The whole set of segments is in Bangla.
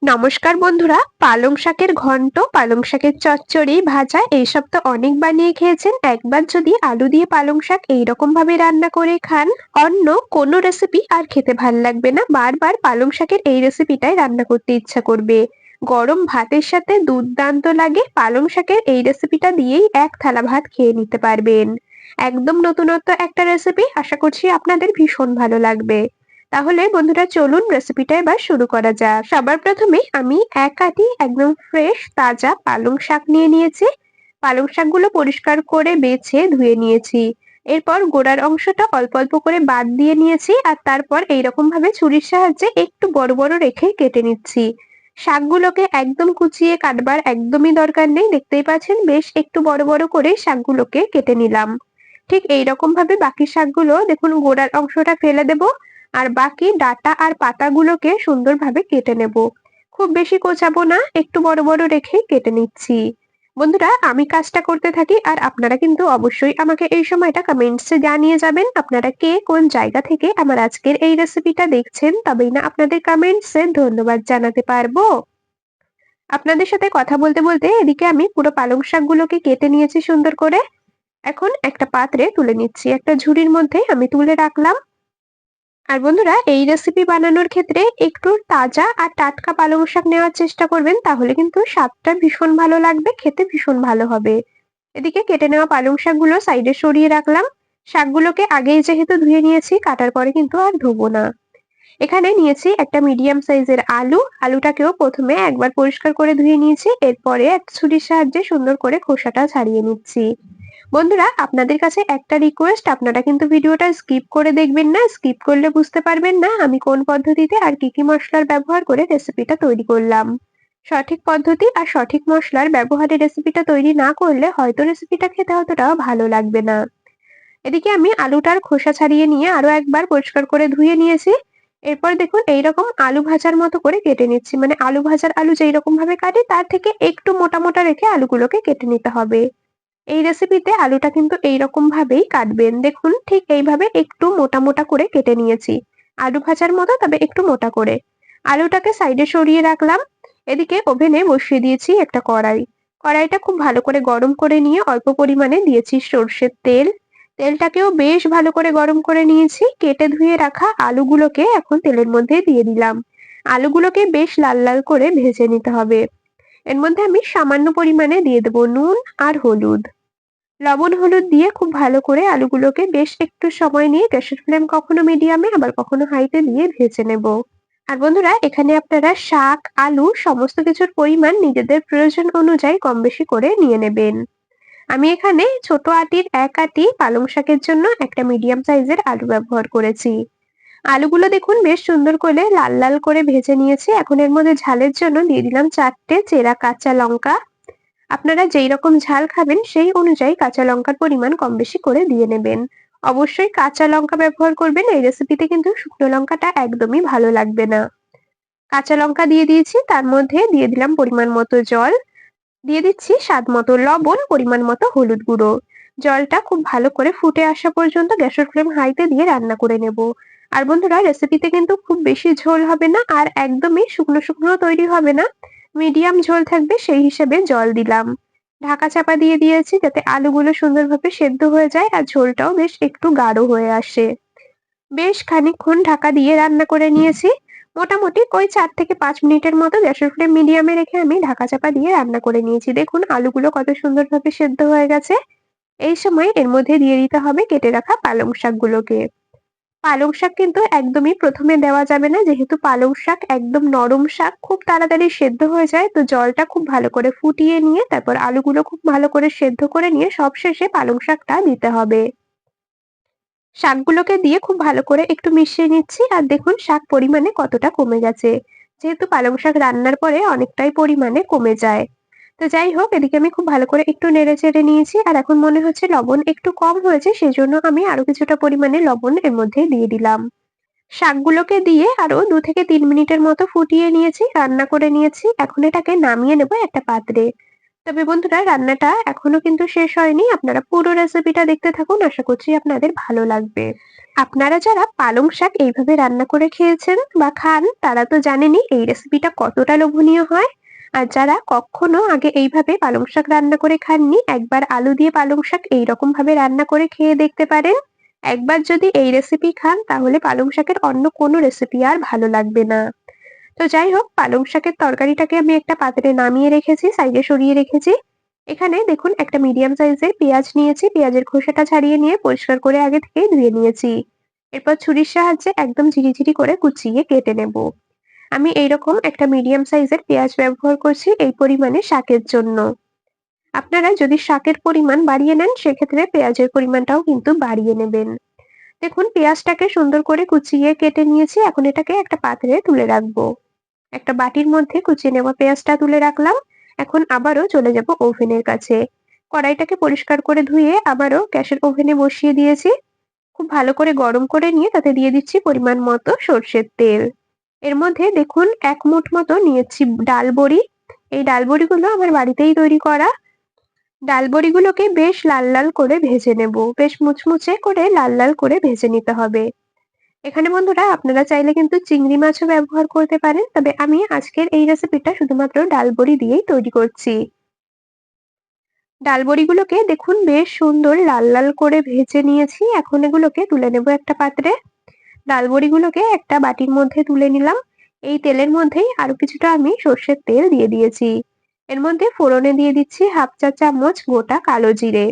নমস্কার বন্ধুরা, পালং শাকের ঘন্ট, পালং শাকের চচ্চড়ি, ভাজা এইসব তো অনেক বানিয়ে খেয়েছেন। একবার যদি আলু দিয়ে পালং শাক এইরকম ভাবে রান্না করে খান, অন্য কোনো রেসিপি আর খেতে ভাল লাগবে না। বারবার পালং শাকের এই রেসিপিটাই রান্না করতে ইচ্ছা করবে। গরম ভাতের সাথে দুর্দান্ত লাগে। পালং শাকের এই রেসিপিটা দিয়েই এক থালা ভাত খেয়ে নিতে পারবেন। একদম নতুনত্ব একটা রেসিপি, আশা করছি আপনাদের ভীষণ ভালো লাগবে। তাহলে বন্ধুরা চলুন রেসিপিটা এবার শুরু করা যাক। সবার প্রথমে আমি এক আটি একদম ফ্রেশ তাজা পালং শাক নিয়ে নিয়েছি। পালং শাকগুলো পরিষ্কার করে বেছে ধুয়ে নিয়েছি। এরপর গোড়ার অংশটা অল্প অল্প করে বাদ দিয়ে নিয়েছি, আর তারপর এইরকম ভাবে ছুরির সাহায্যে একটু বড় বড় রেখে কেটে নিচ্ছি। শাকগুলোকে একদম কুচিয়ে কাটবার একদমই দরকার নেই, দেখতেই পাচ্ছেন বেশ একটু বড় বড় করে শাকগুলোকে কেটে নিলাম। ঠিক এইরকম ভাবে বাকি শাকগুলো দেখুন গোড়ার অংশটা ফেলে দেব, আর বাকি ডাঁটা আর পাতাগুলোকে সুন্দরভাবে কেটে নেব। খুব বেশি কোচাবো না, একটু বড় বড় রেখে কেটে নিচ্ছি। বন্ধুরা আমি কাজটা করতে থাকি, আর আপনারা কিন্তু অবশ্যই আমাকে এই সময়টা কমেন্টসে জানিয়ে যাবেন আপনারা কে কোন জায়গা থেকে আমার আজকের এই রেসিপিটা দেখছেন, তবেই না আপনাদের কমেন্টসে ধন্যবাদ জানাতে পারবো। আপনাদের সাথে কথা বলতে বলতে এদিকে আমি পুরো পালং শাকগুলোকে কেটে নিয়েছি সুন্দর করে। এখন একটা পাত্রে তুলে নিচ্ছি, একটা ঝুড়ির মধ্যে আমি তুলে রাখলাম। আর বন্ধুরা এই রেসিপি বানানোর ক্ষেত্রে একটু তাজা আর টাটকা পালং শাক নেওয়ার চেষ্টা করবেন, তাহলে কিন্তু স্বাদটা ভীষণ ভালো লাগবে, খেতে ভীষণ ভালো হবে। এদিকে কেটে নেওয়া পালং শাকগুলো সাইডে সরিয়ে রাখলাম। শাকগুলোকে আগেই যেহেতু ধুয়ে নিয়েছি, কাটার পরে কিন্তু আর ধোবো না। এখানে নিয়েছি একটা মিডিয়াম সাইজের আলু। আলুটাকেও প্রথমে একবার পরিষ্কার করে ধুয়ে নিয়েছি, এরপরে একটা ছুরির সাহায্যে সুন্দর করে খোসাটা ছাড়িয়ে নিচ্ছি। বন্ধুরা আপনাদের কাছে একটা রিকোয়েস্ট, আপনারা কিন্তু ভিডিওটা স্কিপ করে দেখবেন না। স্কিপ করলে বুঝতে পারবেন না আমি কোন পদ্ধতিতে আর কি কি মশলার ব্যবহার করে রেসিপিটা তৈরি করলাম। সঠিক পদ্ধতি আর সঠিক মশলার ব্যবহারে রেসিপিটা তৈরি না করলে হয়তো রেসিপিটা খেতে অতটাও ভালো লাগবে না। এদিকে আমি আলুটার খোসা ছাড়িয়ে নিয়ে আরো একবার পরিষ্কার করে ধুয়ে নিয়েছি। এরপর দেখুন এইরকম আলু ভাজার মতো করে কেটে নিচ্ছি, মানে আলু ভাজার আলু যেই রকম ভাবে কাটি তার থেকে একটু মোটা মোটা রেখে আলুগুলোকে কেটে নিতে হবে। এই রেসিপিতে আলুটা কিন্তু এইরকম ভাবেই কাটবেন, দেখুন ঠিক এইভাবে একটু মোটা মোটা করে কেটে নিয়েছি। আলু ভাজার মতো, তবে একটু মোটা করে। আলুটাকে সাইডে সরিয়ে রাখলাম। এদিকে ওভেনে বসিয়ে দিয়েছি একটা কড়াই। কড়াইটা খুব ভালো করে গরম করে নিয়ে অল্প পরিমাণে দিয়েছি সর্ষের তেল। তেলটাকেও বেশ ভালো করে গরম করে নিয়েছি। কেটে ধুয়ে রাখা আলুগুলোকে এখন তেলের মধ্যে দিয়ে দিলাম। আলুগুলোকে বেশ লাল লাল করে ভেজে নিতে হবে। এর মধ্যে আমি সামান্য পরিমাণে দিয়ে দেবো নুন আর হলুদ। লবণ হলুদ দিয়ে খুব ভালো করে আলুগুলোকে বেশ একটু সময় নিয়ে গ্যাসের ফ্লেম কখনো মিডিয়ামে আবার কখনো হাইতে দিয়ে ভেজে নেব। আর বন্ধুরা এখানে আপনারা শাক আলু সমস্ত কিছুর পরিমাণ নিজেদের প্রয়োজন অনুযায়ী কম বেশি করে নিয়ে নেবেন। আমি এখানে ছোট আটির এক আটি পালং শাকের জন্য একটা মিডিয়াম সাইজের আলু ব্যবহার করেছি। আলুগুলো দেখুন বেশ সুন্দর করে লাল লাল করে ভেজে নিয়েছি। এখন এর মধ্যে ঝালের জন্য দিয়ে দিলাম 4টে চেরা কাঁচা লঙ্কা। আপনারা যেই রকম ঝাল খাবেন সেই অনুযায়ী কাঁচা লঙ্কার পরিমাণ কম বেশি করে দিয়ে নেবেন। অবশ্যই কাঁচা লঙ্কা ব্যবহার করবেন, এই রেসিপিতে কিন্তু শুকনো লঙ্কাটা একদমই ভালো লাগবে না। কাঁচা লঙ্কা দিয়ে দিয়েছি, তার মধ্যে দিয়ে দিলাম পরিমাণ মতো জল। দিয়ে দিচ্ছি স্বাদ মতো লবণ, পরিমাণ মতো হলুদ গুঁড়ো। জলটা খুব ভালো করে ফুটে আসা পর্যন্ত গ্যাসের ফ্লেম হাইতে দিয়ে রান্না করে নেব। আর বন্ধুরা রেসিপিতে কিন্তু খুব বেশি ঝোল হবে না, আর একদমই শুকনো শুকনো তৈরি হবে না। মিডিয়াম ঝোল থাকবে সেই হিসেবে জল দিলাম। ঢাকা চাপা দিয়ে দিয়েছি যাতে আলুগুলো সুন্দরভাবে সেদ্ধ হয়ে যায় আর ঝোলটাও বেশ একটু গাঢ় হয়ে আসে। বেশ খানিকক্ষণ ঢাকা দিয়ে রান্না করে নিয়েছি। মোটামুটি ওই 4 থেকে 5 মিনিটের মতো গ্যাসের ফ্লেম মিডিয়ামে রেখে আমি ঢাকা চাপা দিয়ে রান্না করে নিয়েছি। দেখুন আলুগুলো কত সুন্দরভাবে সেদ্ধ হয়ে গেছে। এই সময় এর মধ্যে দিয়ে দিতে হবে কেটে রাখা পালং শাকগুলোকে। পালং শাক কিন্তু একদমই প্রথমে দেওয়া যাবে না, যেহেতু পালং শাক একদম নরম শাক, খুব তাড়াতাড়ি সেদ্ধ হয়ে যায়। তো জলটা খুব ভালো করে ফুটিয়ে নিয়ে তারপর আলুগুলো খুব ভালো করে সেদ্ধ করে নিয়ে সবশেষে পালং শাকটা দিতে হবে। শাকগুলোকে দিয়ে খুব ভালো করে একটু মিশিয়ে নিচ্ছি, আর দেখুন শাক পরিমাণে কতটা কমে গেছে। যেহেতু পালং শাক রান্নার পরে অনেকটাই পরিমাণে কমে যায়। তো যাই হোক এদিকে আমি খুব ভালো করে একটু নেড়ে চেড়ে নিয়েছি, আর এখন মনে হচ্ছে লবণ একটু কম হয়েছে, সেজন্য আমি আরো কিছুটা পরিমাণে লবণ এর মধ্যে দিয়ে দিলাম। শাকগুলোকে দিয়ে আরো 2 থেকে 3 মিনিটের মতো ফুটিয়ে নিয়েছি, রান্না করে নিয়েছি। এখন এটাকে নামিয়ে নেব একটা পাত্রে। তবে বন্ধুরা রান্নাটা এখনো কিন্তু শেষ হয়নি। আপনারা পুরো রেসিপিটা দেখতে থাকুন। আশা করছি আপনাদের ভালো লাগবে। আপনারা যারা পালং শাক এইভাবে রান্না করে খেয়েছেন বা খান তারা তো জানেনই এই রেসিপিটা কতটা লোভনীয় হয়। আর যারা কখনো আগে এইভাবে পালং শাক রান্না করে খাননি, একবার আলু দিয়ে পালং শাক এইরকম ভাবে রান্না করে খেয়ে দেখতে পারেন। একবার যদি এই রেসিপি খান তাহলে পালং শাকের অন্য কোনো রেসিপি আর ভালো লাগবে না। তো যাই হোক, পালং শাকের তরকারিটাকে আমি একটা পাত্রে নামিয়ে রেখেছি, সাইডে সরিয়ে রেখেছি। এখানে দেখুন একটা মিডিয়াম সাইজের পেঁয়াজ নিয়েছি, পেঁয়াজের খোসাটা ছাড়িয়ে নিয়ে পরিষ্কার করে আগে থেকেই ধুয়ে নিয়েছি। এরপর ছুরির সাহায্যে একদম ঝিরিঝিরি করে কুচিয়ে কেটে নেব। আমি এইরকম একটা মিডিয়াম সাইজের পেঁয়াজ ব্যবহার করছি এই পরিমাণে শাকের জন্য। আপনারা যদি শাকের পরিমাণ বাড়িয়ে নেন সেক্ষেত্রে পেঁয়াজের পরিমাণটাও কিন্তু বাড়িয়ে নেবেন। দেখুন পেঁয়াজটাকে সুন্দর করে কুচিয়ে কেটে নিয়েছি, এখন এটাকে একটা পাত্রে তুলে রাখবো। একটা বাটির মধ্যে কুচিয়ে নেওয়া পেঁয়াজটা তুলে রাখলাম। এখন আবারও চলে যাব ওভেনের কাছে। কড়াইটাকে পরিষ্কার করে ধুয়ে আবারও গ্যাসের ওভেনে বসিয়ে দিয়েছি। খুব ভালো করে গরম করে নিয়ে তাতে দিয়ে দিচ্ছি পরিমাণ মতো সর্ষের তেল। এর মধ্যে দেখুন ১ মুঠ মতো নিয়েছি ডাল বড়ি। এই ডাল বড়িগুলো আমার বাড়িতেই তৈরি করা। ডাল বড়িগুলোকে বেশ লাল লাল করে ভেজে নেব। বেশ মুচমুচে করে লাল লাল করে ভেজে নিতে হবে। এখানে বন্ধুরা আপনারা চাইলে কিন্তু চিংড়ি মাছও ব্যবহার করতে পারেন, তবে আমি আজকের এই রেসিপিটা শুধুমাত্র ডাল বড়ি দিয়েই তৈরি করছি। ডাল বড়িগুলোকে দেখুন বেশ সুন্দর লাল লাল করে ভেজে নিয়েছি, এখন এগুলোকে তুলে নেব একটা পাত্রে। ডাল বড়িগুলোকে একটা বাটির মধ্যে তুলে নিলাম। এই তেলের মধ্যেই আরো কিছুটা আমি সর্ষের তেল দিয়ে দিয়েছি। এর মধ্যে ফোড়নে দিয়ে দিচ্ছি 1/2 চা চামচ গোটা কালো জিরে।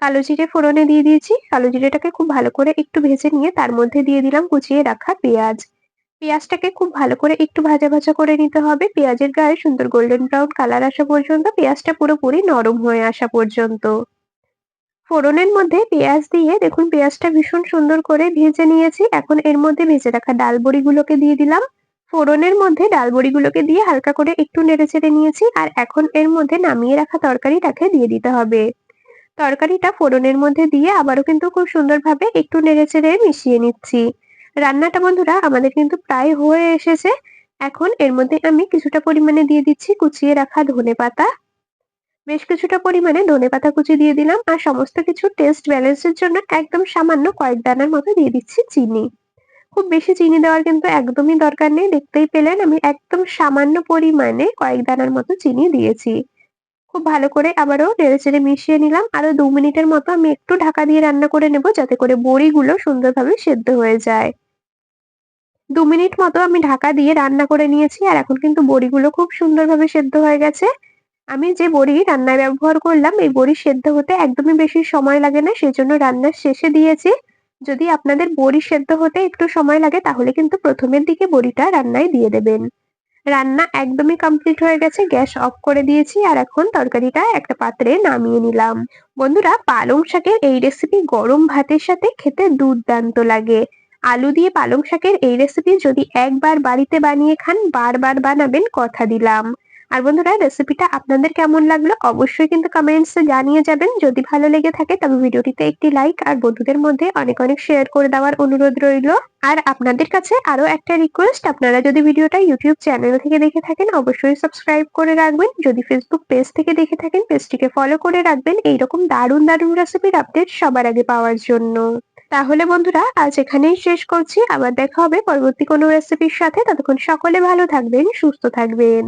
কালো জিরে ফোড়নে দিয়ে দিয়েছি। কালো জিরেটাকে খুব ভালো করে একটু ভেজে নিয়ে তার মধ্যে দিয়ে দিলাম কুচিয়ে রাখা পেঁয়াজ। পেঁয়াজটাকে খুব ভালো করে একটু ভাজা ভাজা করে নিতে হবে। পেঁয়াজের গায়ে সুন্দর গোল্ডেন ব্রাউন কালার আসা পর্যন্ত, পেঁয়াজটা পুরোপুরি নরম হয়ে আসা পর্যন্ত। ফোড়নের মধ্যে পেঁয়াজ দিয়ে দেখুন পেঁয়াজটা ভীষণ সুন্দর করে ভেজে নিয়েছি। এখন এর মধ্যে ভেজে রাখা ডাল বড়িগুলোকে দিয়ে দিলাম। ফোড়নের মধ্যে ডাল বড়িগুলোকে দিয়ে হালকা করে একটু নেড়েচেড়ে নিয়েছি। আর এখন এর মধ্যে নামিয়ে রাখা তরকারিটাকে দিয়ে দিতে হবে। তরকারিটা ফোড়নের মধ্যে দিয়ে আবারও কিন্তু খুব সুন্দরভাবে একটু নেড়েচেড়ে মিশিয়ে নিচ্ছি। রান্নাটা বন্ধুরা আমাদের কিন্তু প্রায় হয়ে এসেছে। এখন এর মধ্যে আমি কিছুটা পরিমাণে দিয়ে দিচ্ছি কুচিয়ে রাখা ধনেপাতা। বেশ কিছুটা পরিমাণে ধনেপাতা কুচি দিয়ে দিলাম আর সমস্ত কিছু টেস্ট ব্যালেন্সের জন্য একদম সামান্য কয়েক দানার মতো দিয়ে দিচ্ছি চিনি। খুব বেশি চিনি দেওয়ার কিন্তু একদমই দরকার নেই, দেখতেই পেলেন আমি একদম সামান্য পরিমাণে কয়েক দানার মতো চিনি দিয়েছি। খুব ভালো করে আবারও নেড়েচেড়ে মিশিয়ে নিলাম। আরো ২ মিনিটের মতো আমি একটু ঢাকা দিয়ে রান্না করে নেব যাতে করে বড়িগুলো সুন্দরভাবে সেদ্ধ হয়ে যায়। ২ মিনিট মতো আমি ঢাকা দিয়ে রান্না করে নিয়েছি আর এখন কিন্তু বড়িগুলো খুব সুন্দরভাবে সেদ্ধ হয়ে গেছে। আমি যে বড়ি রান্নায় ব্যবহার করলাম এই বড়ি সেদ্ধ হতে একদমই বেশি সময় লাগে না, সেজন্য রান্নার শেষে দিয়েছি। যদি আপনাদের বড়ি সেদ্ধ হতে একটু সময় লাগে তাহলে কিন্তু প্রথমের দিকে বড়িটা রান্নায় দিয়ে দেবেন। রান্না একদমই কমপ্লিট হয়ে গেছে, গ্যাস অফ করে দিয়েছি আর এখন তরকারিটা একটা পাত্রে নামিয়ে নিলাম। বন্ধুরা পালং শাকের এই রেসিপি গরম ভাতের সাথে খেতে দুর্দান্ত লাগে। আলু দিয়ে পালং শাকের এই রেসিপি যদি একবার বাড়িতে বানিয়ে খান বারবার বানাবেন কথা দিলাম। আর বন্ধুরা রেসিপিটা আপনাদের কেমন লাগলো অবশ্যই কিন্তু কমেন্টসে জানিয়ে যাবেন। যদি ভালো লেগে থাকে তবে ভিডিওটিতে একটি লাইক আর বন্ধুদের মধ্যে অনেক অনেক শেয়ার করে দেওয়ার অনুরোধ রইল। আর আপনাদের কাছে আরো একটা রিকোয়েস্ট, আপনারা যদি ভিডিওটা ইউটিউব চ্যানেল থেকে দেখে থাকেন অবশ্যই সাবস্ক্রাইব করে রাখবেন। যদি ফেসবুক পেজ থেকে দেখে থাকেন পেজটিকে ফলো করে রাখবেন এইরকম দারুণ দারুণ রেসিপির আপডেট সবার আগে পাওয়ার জন্য। তাহলে বন্ধুরা আজ এখানেই শেষ করছি, আবার দেখা হবে পরবর্তী কোনো রেসিপির সাথে। ততক্ষণ সকলে ভালো থাকবেন, সুস্থ থাকবেন।